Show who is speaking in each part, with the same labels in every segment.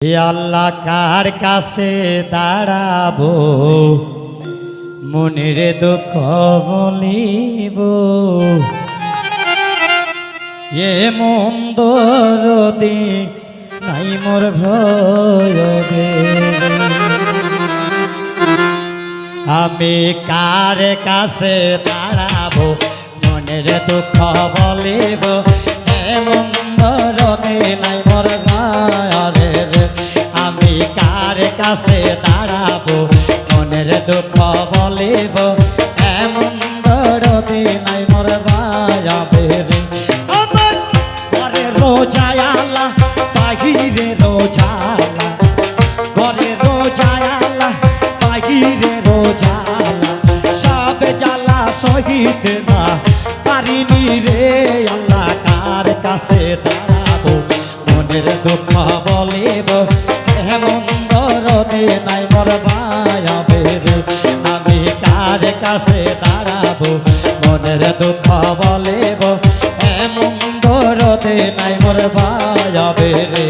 Speaker 1: আল্লাহ কার কাছে দাঁড়াবো, মনের দুঃখ বলিব। এ মন্দরদি নাই মোর ভয়, আমি কার কাছে দাঁড়াবো, মনের দুঃখ বলিব। এ মন্দরদি নাই মোর ভয়, আমি কার কাছে দাঁড়াবো, মনের দুঃখ বলিব। এমন দরদি নাই মোর বায়াবে রে। আমার ঘরে রোজায়ালা, বাহিরে রোজালা, ঘরে রোজায়ালা, বাহিরে রোজালা, সব জ্বালা সহিত না পারিনি রে। আল্লাহ কার কাছে দাঁড়াবো, মনের দুঃখ বলিব। এমন দরদি নাই মোর বায়াবে রে। আমি কার কাছে দাঁড়াবো, মনের দুঃখ বলিব। এমন দরদি নাই মোর বায়াবে রে।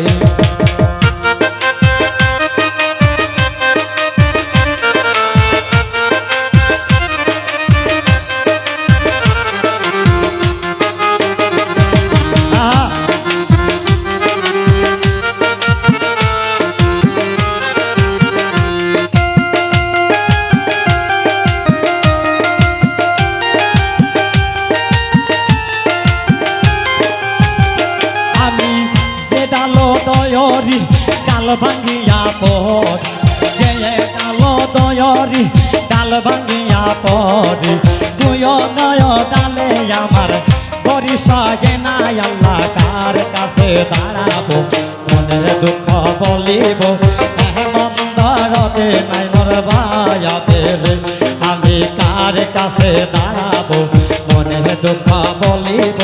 Speaker 1: ডাল ভাঙ্গিয়া পড়ি, যে ডাল দয়রি ডাল ভাঙ্গিয়া পড়ি, তুই নয় ডালে আমার বরি সগে নাই। আল্লাহ কার কাছে দাঁড়াবো, মনের দুঃখ বলিব। এমন দরদি নাই মোর বায়াবে রে। আমি কার কাছে দাঁড়াবো, মনের দুঃখ বলিব।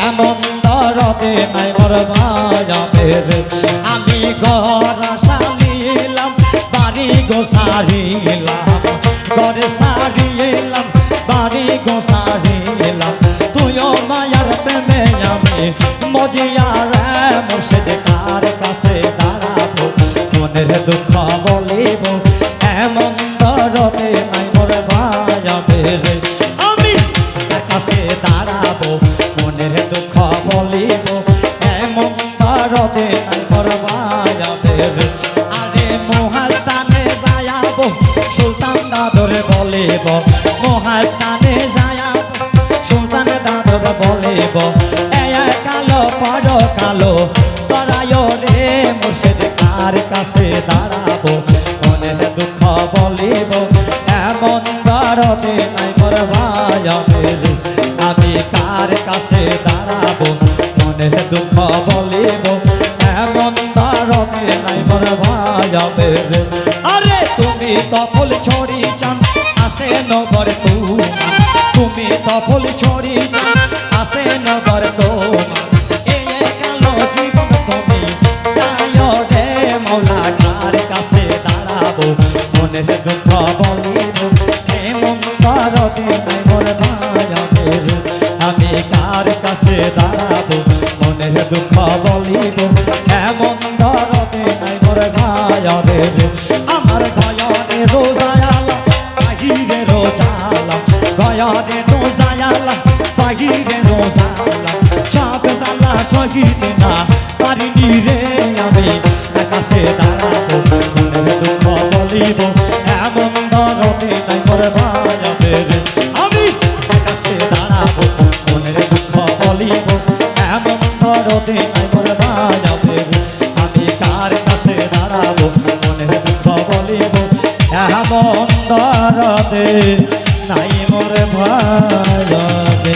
Speaker 1: এমন দরদি নাই মোর বায়াবে রে। আমি ঘর সারিলাম, বাড়ি গো সারিলাম, ঘরে সারিলাম, বাড়ি গো সারিলাম, তুইও মায়ার প্রেমে আমি মজিয়া রে। মুর্শিদ কার কাছে দাঁড়াবো, মনের দুঃখ বলিব। এমন দরদি নাই মোর বায়াবে রে। আমি কার কাছে দাঁড়াবো, মনের দুঃখ বলিব। এমন দরদি নাই মোর বায়াবে রে। আরে মহাস্থানে যায়াবো, সুলতান দাদর বলিব। মহাস্থানে যায়াবো, সুলতান দাদর বলিব। কালো পর কালো তরায় রে। মুর্শিদ কার কাছে দাঁড়াবো, মনের দুঃখ বলিব। এমন দরদি নাই মোর বায়াবে রে। আমি কার কাছে দাঁড়াবো, মনের দুঃখ বলিব। এমন দরদি নাই মোর বায়াবে রে। আরে তুমি তো ফুল ছড়ি চান, আসে নগর তোমার। তুমি তো ফুল ছড়ি চান, আসে নগর তোমার। জীবন তুমি গায় রে। মৌলা কার কাছে দাঁড়াবো, মনের দুঃখ বলিব। এমন দরদি নাই মোর বায়াবে রে। আমি কার কাছে দাঁড়াবো, মনের দুঃখ বলিব। এমন দরদি নাই মোর বায়াবে রে। আমার গয়নে রোজায়ালা, বাহিরে রোজালা, গয়নে রোজায়ালা, বাহিরে রোজালা, সব জ্বালা সহিত না পারিনি রে। আমি কাছে দাঁড়াবো, মনের দুঃখ বলিব। এমন দরদি নাই মোর বায়াবে রে। আমি কাছে দাঁড়াবো, মনের দুঃখ বলিব। এমন দরদি নাই মোর বায়াবে রে। আমি কার কাছে দাঁড়াবো, মনের দুঃখ বলিব। এমন দরদি নাই মোর বায়াবে।